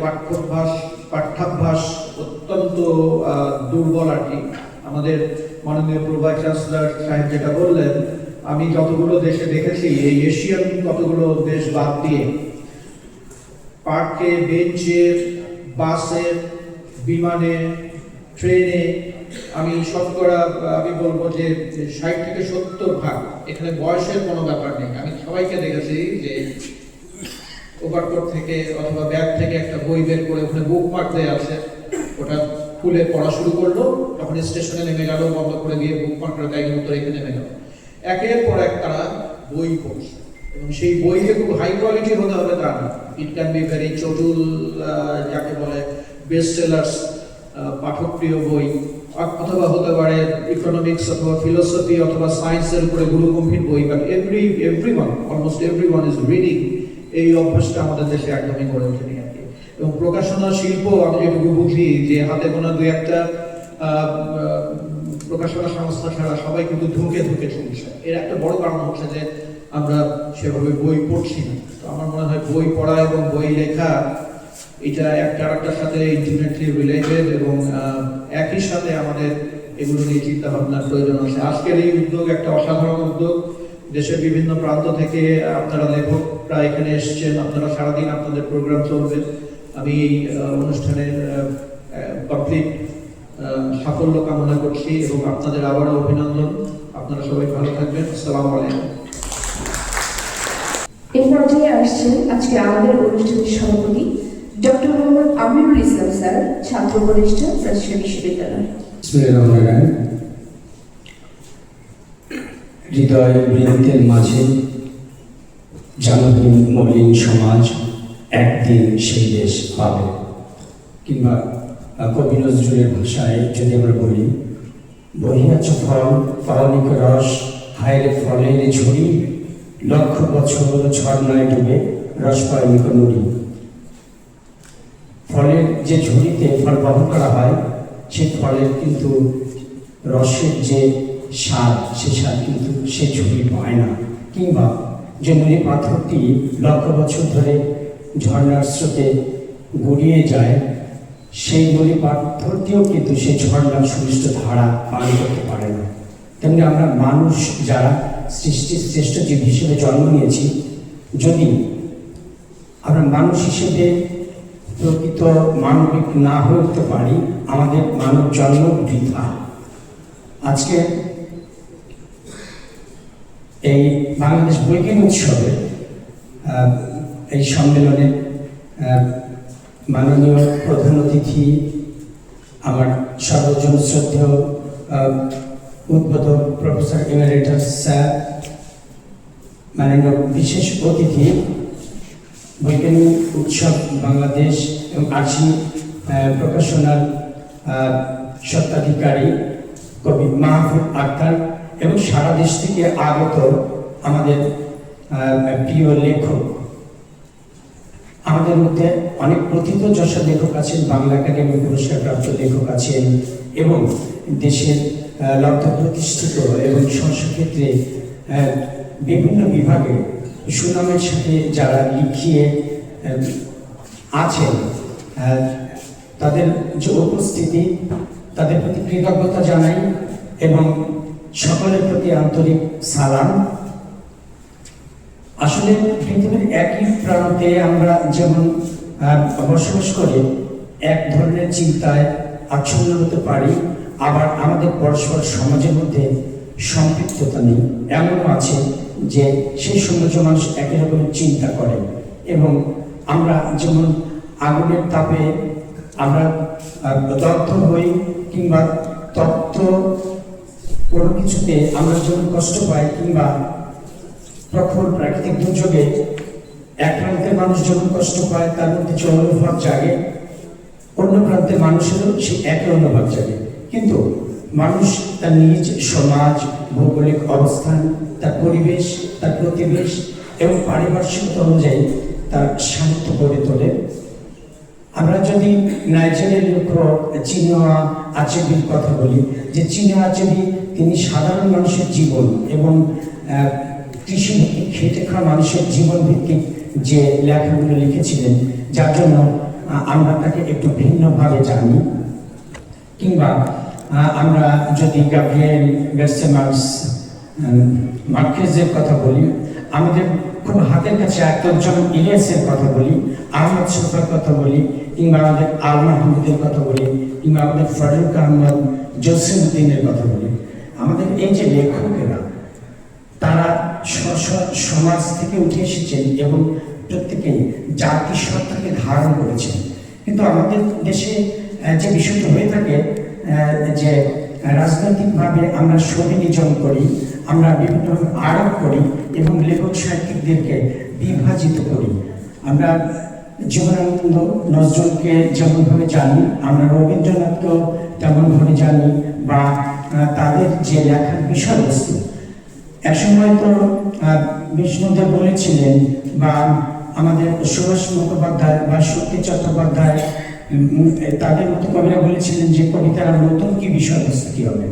পাঠ্যাভ্যাস অত্যন্ত দুর্বল আর কি, আমাদের মাননীয় প্রো ভাইস চ্যান্সেলর সাহেব যেটা বললেন, আমি যতগুলো দেশে দেখেছি, এই এশিয়ান কতগুলো দেশ বাদ দিয়ে পার্কে, বেঞ্চে, বাসে, বিমানে, ট্রেনে আমি শতকরা আমি বলবো যে 60 থেকে 70% এখানে বয়সের কোনো ব্যাপার নেই। আমি সবাইকে দেখেছি যে ওভারকোট থেকে অথবা ব্যাগ থেকে একটা বই বের করে ওখানে বুকমার্ক দেওয়া আছে, ওটা খুলে পড়া শুরু করলো, তখন স্টেশনে নেমে গেল, বন্ধ করে দিয়ে বুকমার্কের ব্যাগের মতো রেখে নেমে গেল। একের পর এক তারা বই পড়ছে, এবং সেই বই যে খুব হাই কোয়ালিটি হতে হবে তা না। ইট ক্যান বি ভেরি চটুল, যাকে বলে বেস্ট সেলার্স, পাঠকপ্রিয় বই, অথবা হতে পারে ইকোনমিক্স অথবা ফিলোসফি অথবা সায়েন্সের উপরে গুরুগম্ভীর বই, but almost everyone is reading. এই অভ্যাসটা আমাদের দেশে একদমই গড়ে ওঠেনি আর কি। এবং প্রকাশনা শিল্প আমি যেটুকু বুঝি যে হাতে গোনা দুই একটা প্রকাশনা সংস্থা ছাড়া সবাই কিন্তু ধুকে চলছে। এর একটা বড় কারণ হচ্ছে যে আমরা সেভাবে বই পড়ছি না। তো আমার মনে হয় বই পড়া এবং বই লেখা এটা একটা আরেকটার সাথে ইন্টিমেটলি রিলেটেড, এবং একই সাথে আমাদের এগুলো নিয়ে চিন্তা ভাবনার প্রয়োজন আছে। আজকের এই উদ্যোগ একটা অসাধারণ উদ্যোগ। দেশের বিভিন্ন প্রান্ত থেকে আপনারা লেখকরা এখানে এসেছেন, আপনারা সারাদিন আপনাদের প্রোগ্রাম চলবে। আমি এই অনুষ্ঠানের কমপ্লিট সাফল্য কামনা করছি, এবং আপনাদের আবারও অভিনন্দন। আপনারা সবাই ভালো থাকবেন। আসসালামু আলাইকুম। এই পর্যায়ে আসছেন আজকে আমাদের অনুষ্ঠানের সভাপতি ডক্টর মোহাম্মদ আমিরুল ইসলাম স্যার, ছাত্র উপদেষ্টা, রাজশাহী বিশ্ববিদ্যালয়। হৃদয় বৃন্তের মাঝে জানহীন মলিন সমাজ একদিন সেই দেশ পাবে, কিংবা কবি নজরুলের ভাষায় যদি আমরা বলি, বহিয়াছ ফল পাওনিক রস, হায়রে ফলের ঝুড়ি, লক্ষ বছর ঝর্ণায় ডুবে রস পায়নিক নুড়ি। ফলের যে ঝুড়িতে ফল বহন করা হয়, সে ফলের কিন্তু রসের যে স্বাদ, সে স্বাদ কিন্তু সে ঝুড়ি পায় না। কিংবা যে নুড়ি পাথরটি লক্ষ বছর ধরে ঝর্ণার স্রোতে গড়িয়ে যায়, সেই নুড়ি পাথরটিও কিন্তু সেই ঝর্ণার সুমিষ্ট ধারা পান করতে পারে না। তেমনি আমরা মানুষ যারা সৃষ্টির শ্রেষ্ঠ জীব হিসেবে জন্ম নিয়েছি, যদি আমরা মানুষ হিসেবে প্রকৃত মানবিক না হয়ে উঠতে পারি, আমাদের মানব জন্ম বৃথা। আজকে এই বাংলাদেশ বৈজ্ঞানিক উৎসবে এই সম্মেলনে মাননীয় প্রধান অতিথি, আমার সর্বজন শ্রদ্ধেয় উদ্বোধক প্রফেসর এমারিটাস স্যার, মাননীয় বিশেষ অতিথি, বৈজ্ঞানিক উৎসব বাংলাদেশ এবং আরশি প্রকাশনার স্বত্বাধিকারী কবি মাহফুজ আক্তার এবং সারা দেশ থেকে আগত আমাদের প্রিয় লেখক। আমাদের মধ্যে অনেক প্রথিতযশা লেখক আছেন, বাংলা একাডেমি পুরস্কার প্রাপ্ত লেখক আছেন এবং দেশের লব্ধ প্রতিষ্ঠিত এবং সংস্কৃতিক্ষেত্রে বিভিন্ন বিভাগে সুনামের সাথে যারা লিখিয়ে আছেন, তাদের যে উপস্থিতি, তাদের প্রতি কৃতজ্ঞতা জানাই এবং সকলের প্রতি আন্তরিক সালাম। আসলে পৃথিবীর একই প্রান্তে আমরা যেমন বসবাস করি, এক ধরনের চিন্তায় আচ্ছন্ন হতে পারি, আবার আমাদের পরস্পর সমাজের মধ্যে সম্পৃক্ততা নেই। এমনও আছে যে সেই সমাজে মানুষ একই রকমের চিন্তা করে এবং আমরা যেমন আগুনের তাপে আমরা দগ্ধ হই কিংবা তপ্ত কোনো কিছুতে আমরা যেমন কষ্ট পাই, কিংবা প্রখর প্রাকৃতিক দুর্যোগে এক প্রান্তের মানুষ যেমন কষ্ট পায়, তার মধ্যে যে অনুভব জাগে, অন্য প্রান্তের মানুষেরও সেই একই অনুভব জাগে। কিন্তু মানুষ তার নিজ সমাজ, ভৌগোলিক অবস্থান, তার পরিবেশ, তার প্রতিবেশ এবং পারিপার্শ্বিকতা অনুযায়ী তার সাহিত্য গড়ে তোলে। আমরা যদি নাইজেরিয়ার লেখক চিনোয়া আচেবির কথা বলি, যে চিনোয়া আচেবি তিনি সাধারণ মানুষের জীবন এবং কৃষিভিত্তিক খেটে খাওয়া মানুষের জীবন ভিত্তিক যে লেখাগুলো লিখেছিলেন, যার জন্য আমরা তাকে একটু ভিন্নভাবে জানি। কিংবা আমরা যদি গাব্রিয়েল গার্সিয়া মার্কেজের কথা বলি, আমাদের খুব হাতের কাছে একজন ইলিয়াসের কথা বলি, আহমদ শফার কথা বলি, কিংবা আমাদের আল মাহমুদের কথা বলি, কিংবা আমাদের ফারুক আহমদ জসিমউদ্দিনের কথা বলি, আমাদের এই যে লেখকেরা তারা সমাজ থেকে উঠে এসেছেন এবং প্রত্যেকেই জাতিসত্তাকে ধারণ করেছেন। কিন্তু আমাদের দেশে যে বিষয়টা হয়ে থাকে যে রাজনৈতিকভাবে আমরা সবিনিজন করি, আমরা বিভিন্নভাবে আরোপ করি এবং লেখক সাহিত্যিকদেরকে বিভাজিত করি। আমরা জীবনানন্দ নজরুলকে যেমনভাবে জানি, আমরা রবীন্দ্রনাথকেও তেমনভাবে জানি, বা তাদের যে লেখার বিষয়বস্তু। একসময় তো বিষ্ণুদেব বলেছিলেন, বা আমাদের সুভাষ মুখোপাধ্যায় বা শক্তি চট্টোপাধ্যায় তাদের মতো কবিরা বলেছিলেন যে কবিতার নতুন কি বিষয়বস্তু কি হবে।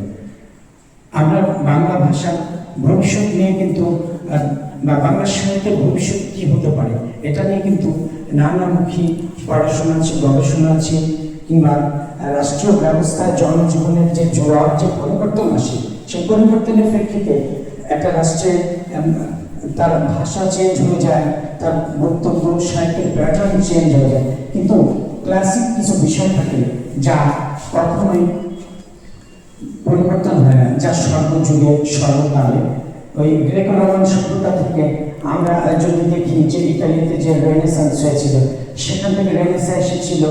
আমরা বাংলা ভাষার ভবিষ্যৎ নিয়ে কিন্তু, বা বাংলা সাহিত্যের ভবিষ্যৎ কি হতে পারে, এটা নিয়ে কিন্তু নানামুখী পড়াশোনা আছে, গবেষণা আছে, কিংবা রাষ্ট্রীয় ব্যবস্থায় জনজীবনের যে জোয়ার, যে পরিবর্তন আসে, সেই পরিবর্তনের প্রেক্ষিতে একটা রাষ্ট্রে তার ভাষা চেঞ্জ হয়ে যায়, তার বক্তব্য সাহিত্যের প্যাটার্ন চেঞ্জ হয়ে যায়। কিন্তু ক্লাসিক কিছু বিষয় থাকে যা কখনোই পরিবর্তন হয় না, যা সর্বযুগে সর্বকালে। ওই গ্রেকো রোমান সভ্যতা থেকে আমরা যদি দেখি যে ইতালিতে যে রেনেসান্স হয়েছিল, সেখান থেকে রেনেসান্স এসেছিল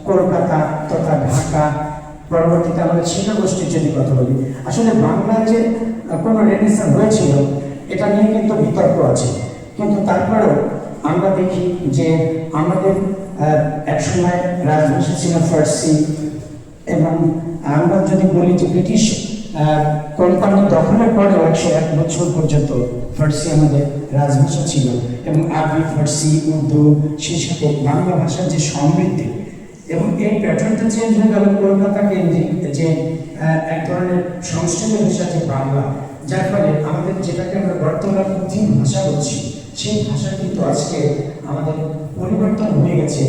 কলকাতা তথা ঢাকা, পরবর্তীতে আমরা শিক্ষা গোষ্ঠীর যদি কথা বলি, আসলে বাংলায় যে কোনো রেনেসান্স হয়েছিল এটা নিয়ে কিন্তু বিতর্ক আছে। কিন্তু তারপরেও আমরা দেখি যে আমাদের একসময় রাজভাষা ছিল ফার্সি, এবং আমরা যদি বলি যে ব্রিটিশ কলকাতা দখলের পরেও 101 বছর পর্যন্ত ফার্সি আমাদের রাজভাষা ছিল, এবং আরবি, ফার্সি, উর্দু, সেই সাথে বাংলা ভাষার যে সমৃদ্ধি, এবং এই প্যাটার্নটা চেঞ্জ হয়ে গেল কলকাতা কেন্দ্রিক যে এক ধরনের সংস্কৃত ভাষা যে বাংলা, যার ফলে আমাদের যেটাকে আমরা বর্তমান প্রথম ভাষা বলছি, সেই ভাষা কিন্তু আজকে আমাদের পরিবর্তন হয়ে গেছে।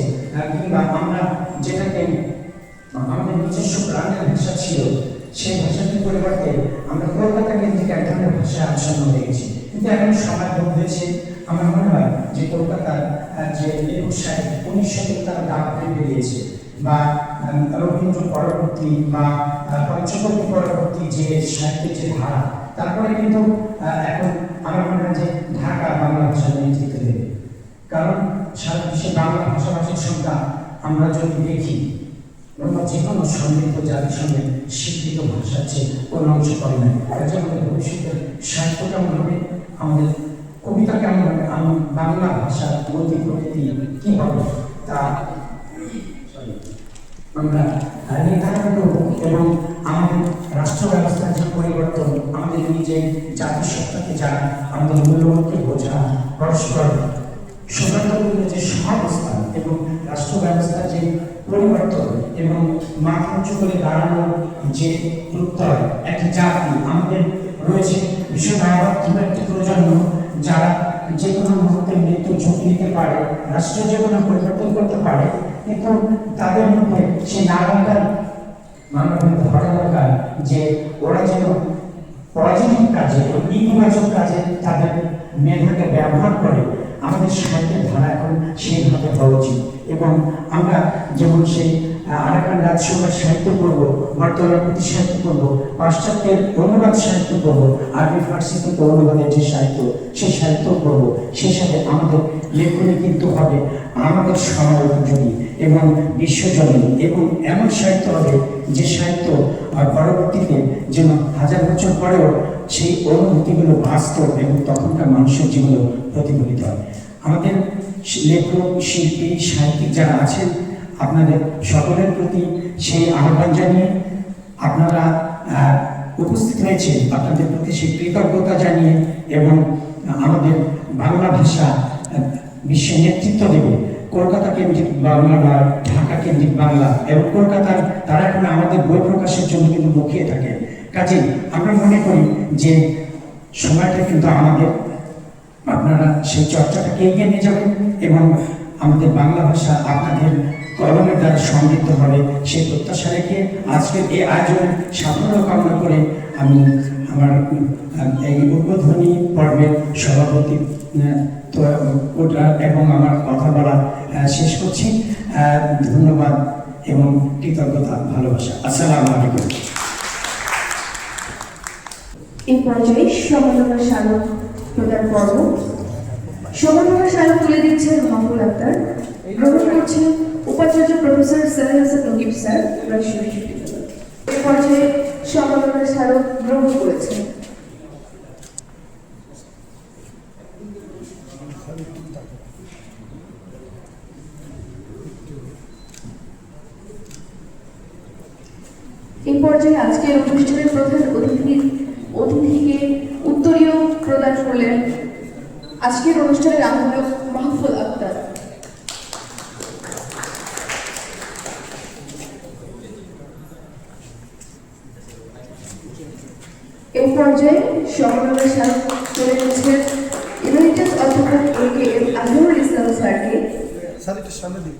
কিংবা আমরা যেটাকে আমাদের নিজস্ব প্রাণের ভাষা ছিল, সেই ভাষাটির পরিবর্তে আমরা কলকাতা কেন্দ্রিক এক ধরনের ভাষা আচ্ছন্ন হয়ে গেছি। কিন্তু এখন সময় বদলেছে। আমার মনে হয় যে কলকাতার যে লেখক সাহেব 19 শতকে তারা ডাক বেরিয়েছে, বা রবীন্দ্র পরবর্তী বা পঞ্চকবি পরবর্তী যে সাহিত্যের যে ধারা, তারপরে কিন্তু এখন আমার মনে হয় যে ঢাকা বাংলা ভাষা নেতৃত্ব দেবে। কারণ সারা বিশ্বে বাংলা ভাষাভাষীর সংখ্যা আমরা যদি দেখি, যে কোনো সমৃদ্ধ জাতির সঙ্গে শিক্ষিত ভাষার চেয়ে কোনো অংশ করে না। কাজে আমাদের ভবিষ্যতের সাহিত্য কেমন হবে, আমাদের কবিতা কেমন হবে, বাংলা ভাষার গতি প্রকৃতি কী হবে, তা আমরা নির্ধারণ করব এবং আমাদের রাষ্ট্র ব্যবস্থার যে পরিবর্তন, আমাদের নিজের জাতিসত্তাকে জানা, আমাদের মূল্যবোধকে বোঝা, পরস্পর সৌহার্দ্যপূর্ণ যে সহাবস্থান এবং রাষ্ট্র ব্যবস্থার যে পরিবর্তন এবং মাথা উঁচু করে দাঁড়ানো যে প্রত্যয়, একটি জাতি আমাদের রয়েছে ভীষণ আবদ্ধ একটি প্রজন্ম যারা যে কোনো মুহূর্তে মৃত্যুর ঝুঁকি নিতে পারে, রাষ্ট্র যে কোনো পরিবর্তন করতে পারে, কিন্তু তাদের মধ্যে সে নাগালকার মানবের ধরা দরকার যে ওরা যেন পজিটিভ কাজে, ইতিবাচক কাজে তাদের মেধাকে ব্যবহার করে। আমাদের সাহিত্যের ধারা এখন সেইভাবে হওয়া উচিত এবং আমরা যেমন সেই আরাকান রাজসভার সাহিত্য পড়বো, বর্তমান প্রতি সাহিত্য পড়বো, পাশ্চাত্যের অনুবাদ সাহিত্য পড়বো, আরবি ফার্সি থেকে অনুবাদের যে সাহিত্য সেই সাহিত্য পড়বো, সেই সাথে আমাদের লেখনী কিন্তু হবে আমাদের সময় উপযোগী এবং বিশ্বজনীন এবং এমন সাহিত্য হবে যে সাহিত্য পরবর্তীতে যেন হাজার বছর পরেও সেই অনুভূতিগুলো বাস্তব এবং তখনকার মানুষের জীবনে প্রতিফলিত হয়। আমাদের লেখক, শিল্পী, সাহিত্যিক যারা আছেন, আপনাদের সকলের প্রতি সেই আহ্বান জানিয়ে আপনারা উপস্থিত হয়েছে, আপনাদের প্রতি সেই কৃতজ্ঞতা জানিয়ে এবং আমাদের বাংলা ভাষা বিশ্বে নেতৃত্ব দেবে। কলকাতা কেন্দ্রিক বাংলা বা ঢাকা কেন্দ্রিক বাংলা এবং কলকাতার তারা এখন আমাদের বই প্রকাশের জন্য কিন্তু মুখিয়ে থাকে। কাজেই আমরা মনে করি যে সময়টা কিন্তু আমাদের, আপনারা সেই চর্চাটাকে এগিয়ে নিয়ে যাবেন এবং আমাদের বাংলা ভাষা আপনাদের কলমের দ্বারা সমৃদ্ধ হবে সেই প্রত্যাশা রেখে আজকের এই আয়োজনের সাফল্য কামনা করে আমি আমার এই উদ্বোধনী পর্বের সভাপতি এবং আমার কথা বলা শেষ করছি। ধন্যবাদ এবং কৃতজ্ঞতা, ভালোবাসা। আসসালামু আলাইকুম। এই পর্যায়ে সম্মাননা স্মারক প্রদান পর্ব। সম্মাননা স্মারক তুলে দিচ্ছেন মাহফুল আক্তার, গ্রহণ করছেন উপাচার্য প্রফেসর সালেহ হাসান নকিব স্যার, রাজশাহী বিশ্ববিদ্যালয়। এই পর্যায়ে সম্মাননা স্মারক গ্রহণ করেছেন এই পর্যায়ে আজকের অনুষ্ঠানের প্রধান অতিথিকে উত্তরীয় প্রদান করলেন আজকের অনুষ্ঠানের আহ্বায়ক মাহফুল আক্তার। এই পর্যায়ে সম্মাননা স্মারক তুলে দিচ্ছেন ইমেরিটাস অধ্যাপক AKM আজহারুল ইসলাম স্যারকে। সামনে দিন।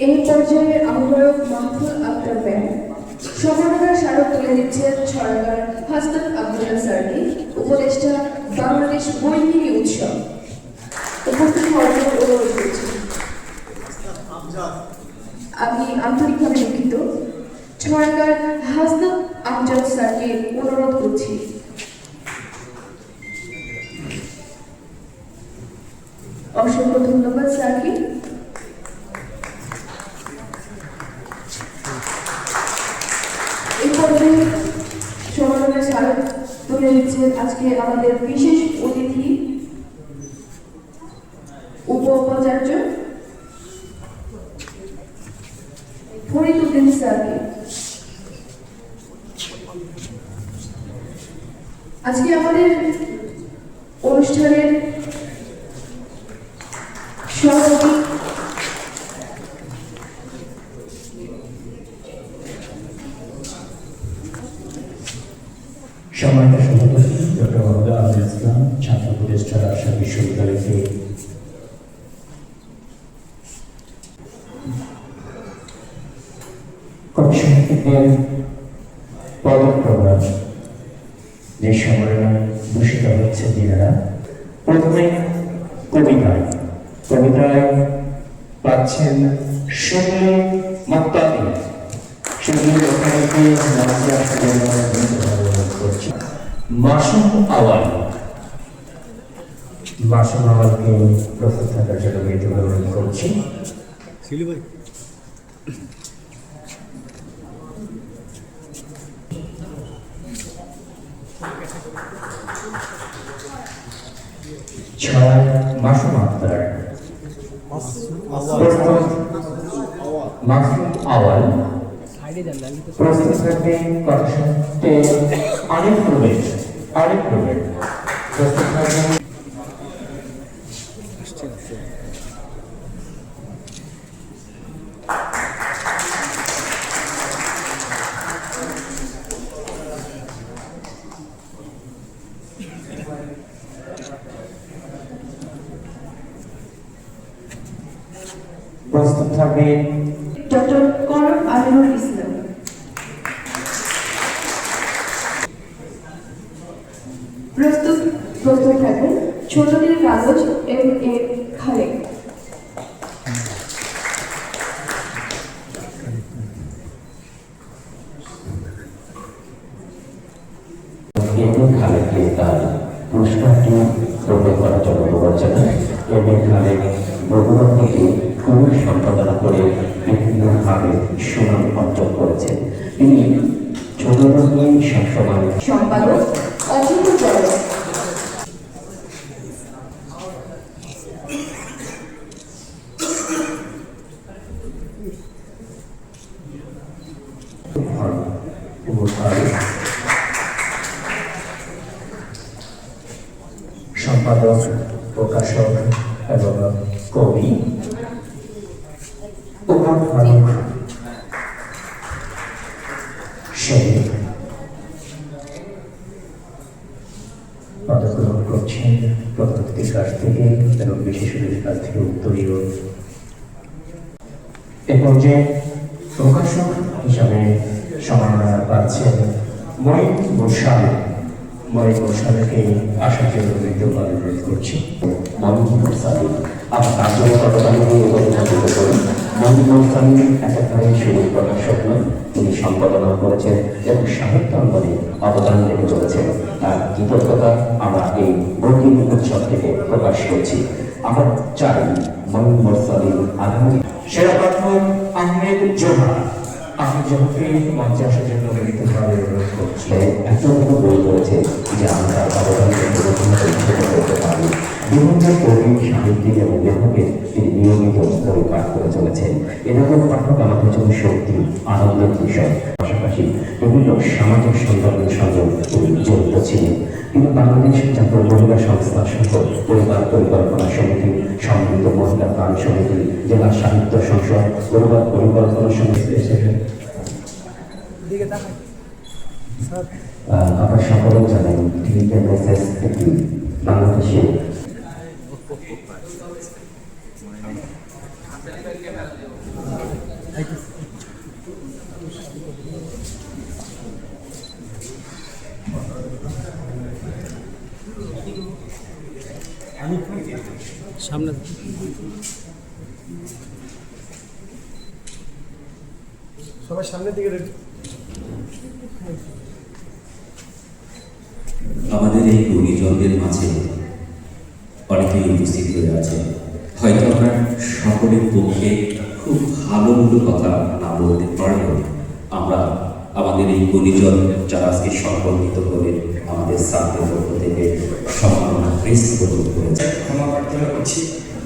এই পর্যায়ে আহ্বায়ক মাহফুল আক্তার ম্যাম সম্মাননা স্মারক তুলে দিচ্ছেন ছড়াকার হাসনাত আব্দুল্লাহ স্যারকে, উপদেষ্টা বাংলাদেশ বইকিনি উৎসব। উপস্থিত হওয়ার জন্য অনুরোধ করছি। আমি আন্তরিকভাবে দুঃখিত, ছড়াকার হাসনাত আমজাদ স্যারকে অনুরোধ করছি। অসংখ্য ধন্যবাদ স্যারকে। এই পর্যায়ে সম্মাননা স্মারক তুলে দিচ্ছেন আজকে আমাদের বিশেষ অতিথি উপাচার্য ফরিদ উদ্দিন স্যারকে। আজকে আমাদের অনুষ্ঠানের সভাপতি সম্মানিত সভাপতি ডক্টর মোহাম্মদ আমিনুল ইসলাম, ছাত্র উপদেষ্টা, রাজশাহী বিশ্ববিদ্যালয় থেকে কবি সাহিত্যিকদের পদক প্রদান যে সম্মেলনে ভূষিত হচ্ছে দিনারা। প্রথমে কবিতায় পাচ্ছেন শুনলে মক্তাদি মাসুম আওয়ালকে প্রস্তুত থাকার জন্য অনুরোধ করছি। ছয় মাসুম আক্তার, প্রস্তুত মাসুম আওয়াল, প্রস্তুত থাকবে কথা শুনতে অনেক প্রবেশ প্রস্তুত থাকবে প্রস্তুত থাকবে ডক্টর করম আমিনুল ইসলাম। প্রস্তুত থাকবেন ছোটদের কাগজ M.A. খালেক। খালেককে তার পুরস্কারটি গ্রহণ করার জন্য অনুরোধ জানাই। খালেক বহুবার থেকে খুবই সম্পাদনা করে বিভিন্নভাবে সুনাম অর্জন করেছেন। তিনি ছোটদের নিয়ে সবসময় সম্পাদক অচিন্ত চরণ। সম্পাদক, প্রকাশক এবং কবি ওমর ফারুক শহীদ পদক গ্রহণ করছেন প্রধান অতিথির কাছ থেকে এবং বিশেষ অতিথির কাছ থেকে উত্তরীয়। এ পর্যায়ে প্রকাশক হিসাবে সম্মাননা পাচ্ছেন মঈন মোরসালেকে আসার জন্য বিদ্যমান অনুরোধ করছি। মঈন মোরসাল আমার কার্যকর কতখানি অভিনন্দিত করি। মঈন মোরসাল একেবারে শুধু প্রকাশক নয়, তিনি সম্পাদনা করেছেন এবং সাহিত্য অঙ্গনে অবদান রেখে চলেছেন। তার কৃতজ্ঞতা আমরা এই বঙ্কিম উৎসব থেকে প্রকাশ করছি। আমরা চাই মঈন মোরসালের আগামী সেরা প্রাথমিক আহমেদ জোহাকে মঞ্চে আসার জন্য বিভিন্নভাবে অনুরোধ করছি। এত বই করেছে যে আমরা অবদান করতে পারি। বিভিন্ন কবি, সাহিত্যিক এবং লেখকের তিনি নিয়মিত বই পাঠ করে চলেছেন। এরকম পাঠক আমাদের জন্য সত্যি আনন্দের বিষয়। পাশাপাশি বিভিন্ন সামাজিক সংগঠনের সঙ্গে তিনি জড়িত ছিলেন। তিনি বাংলাদেশ জাতীয় মহিলা সংস্থা সহ পরিবার পরিকল্পনা সমিতি, সম্মিলিত মহিলা গান সমিতি, জেলা সাহিত্য সংসদ, পরিবার পরিকল্পনা সমিতি এসেছেন। আমরা সকলে জানেন TMSS একটি বাংলাদেশে সামনে সবাই সামনের দিকে রেখে আমাদের এই গুণীজনদের মাঝে অনেকেই উপস্থিত হয়ে আছে। হয়তো আমরা সকলের পক্ষে খুব ভালো কথা না বলতে পারলেও আমরা আমাদের এই গুণীজন যারা আজকে সম্পর্কিত করে আমাদের ছাত্রের পক্ষ থেকে সম্মাননা প্রেস গ্রহণ করেছে। ক্ষমা প্রার্থনা করছি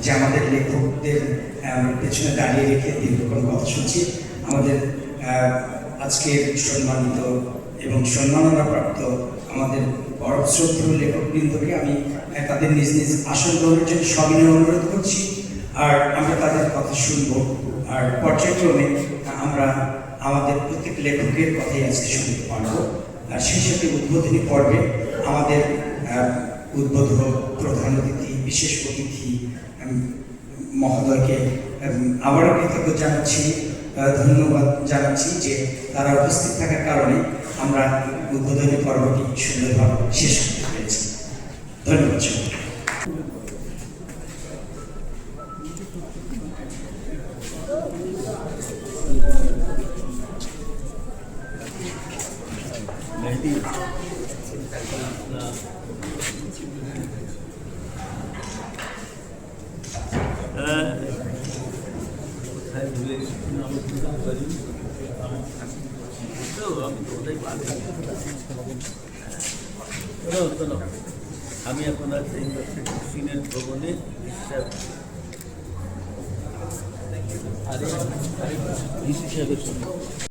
যে আমাদের লেখকদের পেছনে দাঁড়িয়ে রেখে দীর্ঘক্ষণ কথা শুনছি। আমাদের আজকের সম্মানিত এবং সম্মাননাপ্রাপ্ত আমাদের বড় শ্রদ্ধেয় লেখকবৃন্দকে আমি তাদের নিজ নিজ আসন গ্রহণের জন্য সবিনয় অনুরোধ করছি। আর আমরা তাদের কথা শুনব। আর পর্যায়ক্রমে আমরা আমাদের প্রত্যেক লেখকের কথাই আজকে শুনতে পারবো। আর সেই সাথে উদ্বোধনী পর্বে আমাদের উদ্বোধক, প্রধান অতিথি, বিশেষ অতিথি মহোদয়কে আবারও কৃতজ্ঞ জানাচ্ছি, ধন্যবাদ জানাচ্ছি যে তারা উপস্থিত থাকার কারণে আমরা উদ্বোধনী পর্বটি সুন্দরভাবে শেষ করতে পেরেছি। ধন্যবাদ। আমি এখন আছে সিনেট ভবনে হিসাবে